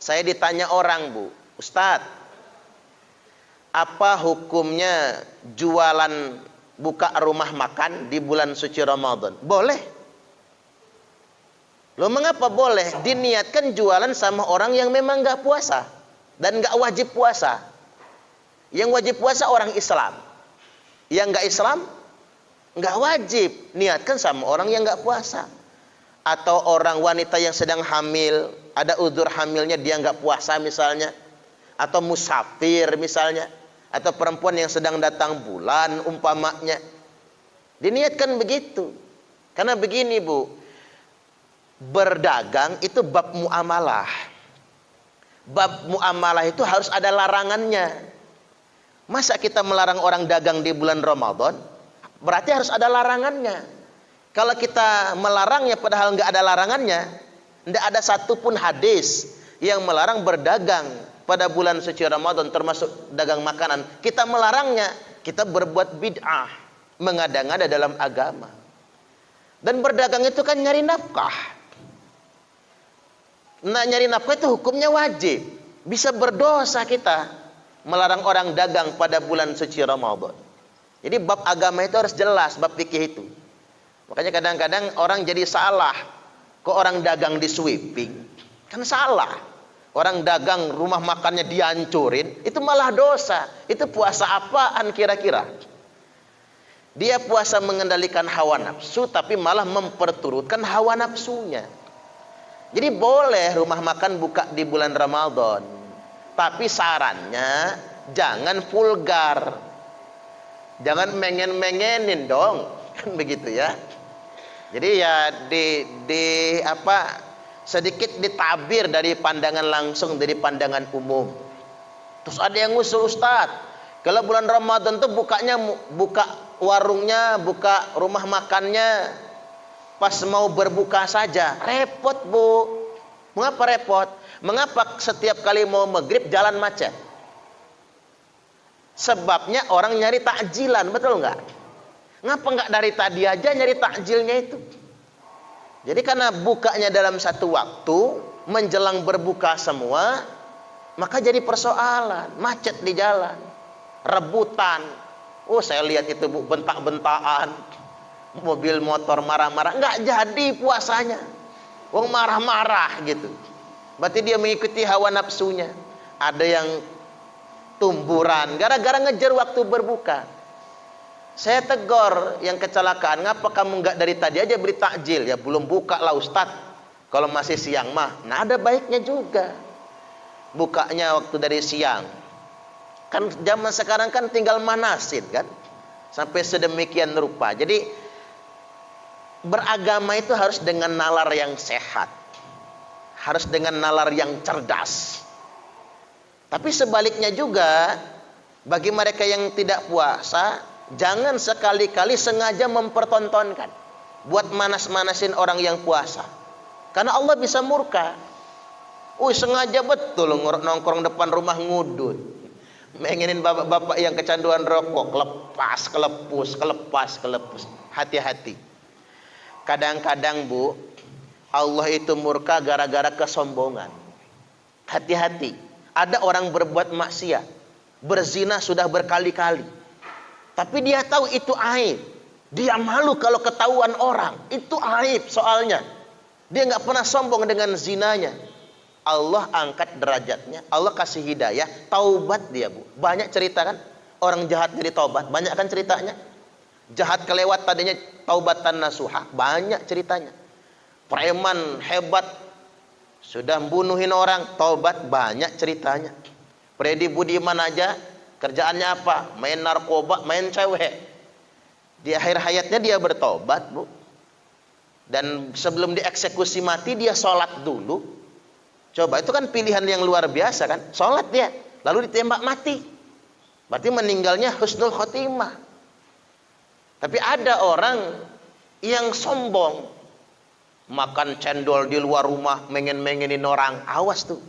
Saya ditanya orang, Bu, Ustadz, apa hukumnya jualan buka rumah makan di bulan suci Ramadan? Boleh. Loh, mengapa boleh? Diniatkan jualan sama orang yang memang nggak puasa dan nggak wajib puasa. Yang wajib puasa orang Islam. Yang nggak Islam nggak wajib. Niatkan sama orang yang nggak puasa. Atau orang wanita yang sedang hamil, ada udzur hamilnya dia nggak puasa misalnya, atau musafir misalnya, atau perempuan yang sedang datang bulan umpamanya. Diniatkan begitu. Karena begini, Bu, berdagang itu bab muamalah. Bab muamalah itu harus ada larangannya. Masa kita melarang orang dagang di bulan Ramadan? Berarti harus ada larangannya. Kalau kita melarangnya padahal nggak ada larangannya, tidak ada satupun hadis yang melarang berdagang pada bulan suci Ramadan, termasuk dagang makanan. Kita melarangnya, kita berbuat bid'ah, mengada-ngada dalam agama. Dan berdagang itu kan nyari nafkah. Nah, nyari nafkah itu hukumnya wajib. Bisa berdosa kita melarang orang dagang pada bulan suci Ramadan. Jadi bab agama itu harus jelas, bab fikih itu. Makanya kadang-kadang orang jadi salah. Kok orang dagang di sweeping? Kan salah. Orang dagang rumah makannya dihancurin, itu malah dosa. Itu puasa apaan kira-kira? Dia puasa mengendalikan hawa nafsu, tapi malah memperturutkan hawa nafsunya. Jadi boleh rumah makan buka di bulan Ramadan. Tapi sarannya jangan vulgar. Jangan mengen-mengenin dong. Kan begitu ya. Jadi ya sedikit ditabir dari pandangan langsung, dari pandangan umum. Terus ada yang ngusul, Ustadz, kalau bulan Ramadan tuh buka warungnya, buka rumah makannya pas mau berbuka saja. Repot, Bu. Mengapa repot? Mengapa setiap kali mau maghrib jalan macet? Sebabnya orang nyari takjilan, betul nggak? Ngapa nggak dari tadi aja nyari takjilnya itu? Jadi karena bukanya dalam satu waktu, menjelang berbuka semua, maka jadi persoalan, macet di jalan, rebutan. Oh, saya lihat itu, Bu, bentak-bentakan, mobil motor marah-marah, nggak jadi puasanya. Wong marah-marah gitu. Berarti dia mengikuti hawa nafsunya. Ada yang tumburan gara-gara ngejar waktu berbuka. Saya tegur yang kecelakaan, ngapa kamu nggak dari tadi aja beri takjil? Ya belum buka lah, Ustadz. Kalau masih siang mah, nah ada baiknya juga. Bukanya waktu dari siang. Kan zaman sekarang kan tinggal manasin kan. Sampai sedemikian rupa. Jadi beragama itu harus dengan nalar yang sehat. Harus dengan nalar yang cerdas. Tapi sebaliknya juga, bagi mereka yang tidak puasa, jangan sekali-kali sengaja mempertontonkan buat manas-manasin orang yang puasa. Karena Allah bisa murka. Sengaja betul nongkrong depan rumah ngudut. Mengenin bapak-bapak yang kecanduan rokok, kelepus. Hati-hati. Kadang-kadang, Bu, Allah itu murka gara-gara kesombongan. Hati-hati. Ada orang berbuat maksiat, berzina sudah berkali-kali. Tapi dia tahu itu aib. Dia malu kalau ketahuan orang. Itu aib soalnya. Dia nggak pernah sombong dengan zinanya. Allah angkat derajatnya. Allah kasih hidayah. Taubat dia, Bu. Banyak cerita kan. Orang jahat jadi taubat. Banyak kan ceritanya. Jahat kelewat tadinya taubatan nasuha. Banyak ceritanya. Preman hebat. Sudah membunuhin orang. Taubat. Banyak ceritanya. Freddy Budiman aja. Kerjaannya apa? Main narkoba, main cewek. Di akhir hayatnya dia bertobat, Bu. Dan sebelum dieksekusi mati dia sholat dulu. Coba, itu kan pilihan yang luar biasa kan. Sholat dia, lalu ditembak mati. Berarti meninggalnya husnul khotimah. Tapi ada orang yang sombong, makan cendol di luar rumah, mengen-mengenin orang. Awas tuh,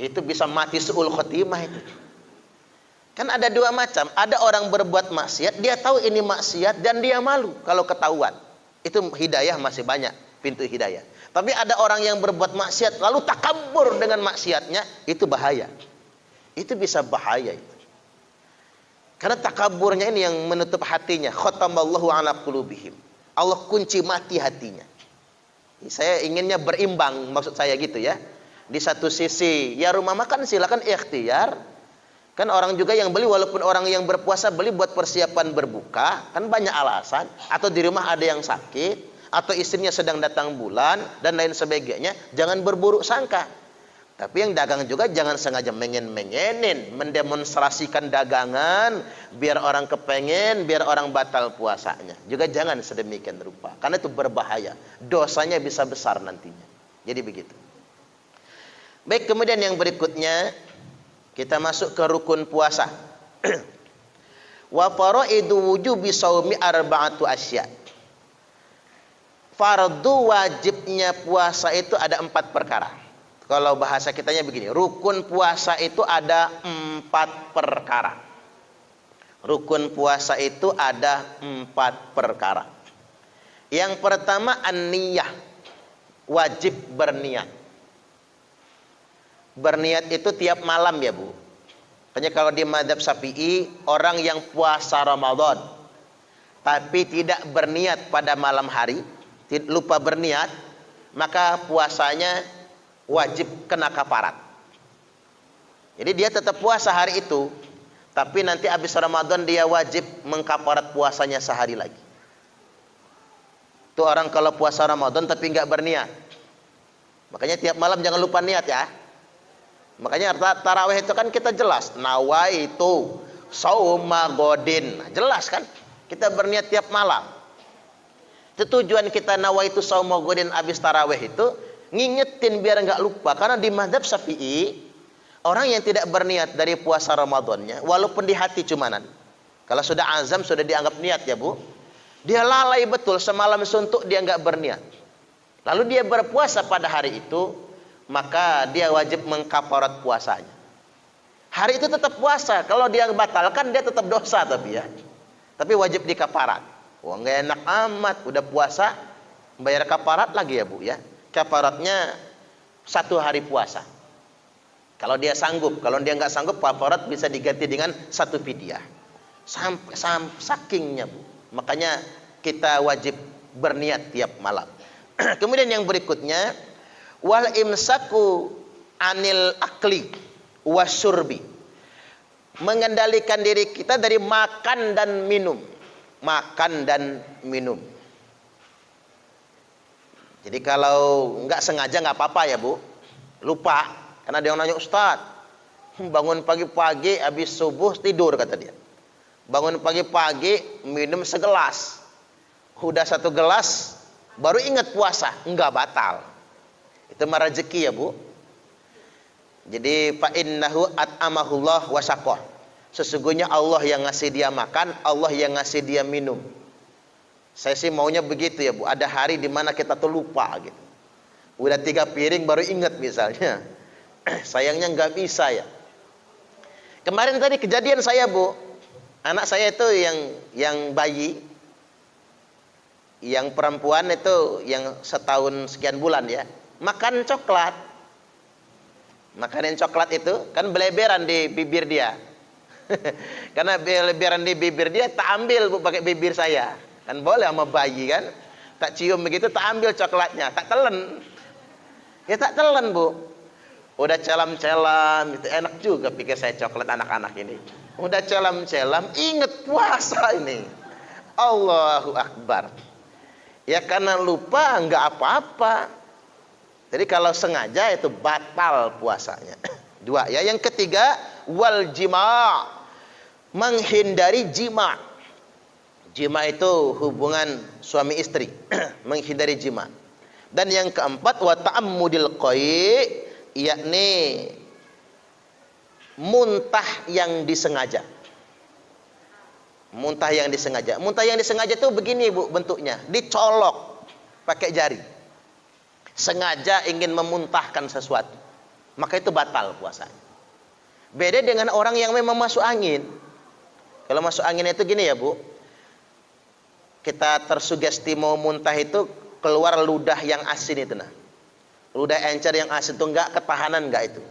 itu bisa mati su'ul khotimah itu. Kan ada dua macam. Ada orang berbuat maksiat, dia tahu ini maksiat dan dia malu kalau ketahuan. Itu hidayah masih banyak, pintu hidayah. Tapi ada orang yang berbuat maksiat lalu takabur dengan maksiatnya, itu bahaya. Itu bisa bahaya itu. Karena takaburnya ini yang menutup hatinya. Khatamallahu ala qulubihim. Allah kunci mati hatinya. Saya inginnya berimbang, maksud saya gitu ya. Di satu sisi, ya rumah makan silakan ikhtiar. Kan orang juga yang beli, walaupun orang yang berpuasa beli buat persiapan berbuka, kan banyak alasan. Atau di rumah ada yang sakit, atau istrinya sedang datang bulan, dan lain sebagainya. Jangan berburuk sangka. Tapi yang dagang juga jangan sengaja mengen-mengenin, mendemonstrasikan dagangan, biar orang kepengen, biar orang batal puasanya. Juga jangan sedemikian rupa, karena itu berbahaya. Dosanya bisa besar nantinya. Jadi begitu. Baik, kemudian yang berikutnya, kita masuk ke rukun puasa. Wa faraidu wujubi shaumi arba'atu asya. Fardu wajibnya puasa itu ada 4 perkara. Kalau bahasa kitanya begini, rukun puasa itu ada 4 perkara. Rukun puasa itu ada 4 perkara. Yang pertama an-niyah, wajib berniat. Berniat itu tiap malam ya Bu. Makanya kalau di mazhab Syafi'i, orang yang puasa Ramadan tapi tidak berniat pada malam hari, lupa berniat, maka puasanya wajib kena kafarat. Jadi dia tetap puasa hari itu, tapi nanti habis Ramadan dia wajib mengkafarat puasanya sehari lagi. Itu orang kalau puasa Ramadan tapi nggak berniat. Makanya tiap malam jangan lupa niat ya. Makanya tarawih itu kan kita jelas, nawaitu shauma godin. Nah, jelas kan? Kita berniat tiap malam. Itu tujuan kita nawaitu shauma godin habis tarawih itu, ngingetin biar nggak lupa. Karena di mazhab Syafi'i, orang yang tidak berniat dari puasa Ramadannya, walaupun di hati cumanan, kalau sudah azam sudah dianggap niat ya Bu, dia lalai betul, semalam suntuk dia nggak berniat, lalu dia berpuasa pada hari itu, maka dia wajib mengkafarat puasanya. Hari itu tetap puasa, kalau dia batalkan dia tetap dosa tapi ya, tapi wajib dikafarat. Wah nggak enak amat, udah puasa bayar kafarat lagi ya Bu ya. Kafaratnya 1 hari puasa. Kalau dia sanggup, kalau dia nggak sanggup, kafarat bisa diganti dengan 1 fidyah. Sakingnya Bu. Makanya kita wajib berniat tiap malam. Kemudian yang berikutnya, wal imsaku anil akli wasyurbi. Mengendalikan diri kita dari makan dan minum. Makan dan minum. Jadi kalau nggak sengaja nggak apa-apa ya Bu, lupa. Karena dia nanya, Ustaz, bangun pagi-pagi habis subuh tidur kata dia. Bangun pagi-pagi minum segelas, udah 1 gelas baru ingat puasa, nggak batal. Itu mah rezeki ya Bu. Jadi fa innahu at'amahullah wa saqah. Sesungguhnya Allah yang ngasih dia makan, Allah yang ngasih dia minum. Saya sih maunya begitu ya Bu. Ada hari di mana kita tuh lupa gitu. Udah 3 piring baru ingat misalnya. Sayangnya nggak bisa ya. Kemarin tadi kejadian saya Bu. Anak saya itu yang bayi, yang perempuan itu yang setahun sekian bulan ya, makan coklat. Makanin coklat itu kan beleberan di bibir dia. Karena beleberan di bibir dia, tak ambil Bu pakai bibir saya. Kan boleh sama bayi kan, tak cium begitu, tak ambil coklatnya, tak telan. Ya tak telan Bu. Udah celam-celam, itu enak juga pikir saya coklat anak-anak ini. Udah celam-celam, inget puasa ini. Allahu Akbar. Ya karena lupa nggak apa-apa. Jadi kalau sengaja itu batal puasanya. 2 ya. Yang ketiga, wal jima'. Menghindari jima'. Jima itu hubungan suami istri, menghindari jima. Dan yang keempat, wa ta'ammudil qai', yakni muntah yang disengaja. Muntah yang disengaja. Muntah yang disengaja itu begini Bu bentuknya, dicolok pakai jari. Sengaja ingin memuntahkan sesuatu, maka itu batal puasanya. Beda dengan orang yang memang masuk angin. Kalau masuk angin itu gini ya Bu, kita tersugesti mau muntah itu keluar ludah yang asin itu nah. Ludah encer yang asli itu enggak ketahanan enggak itu.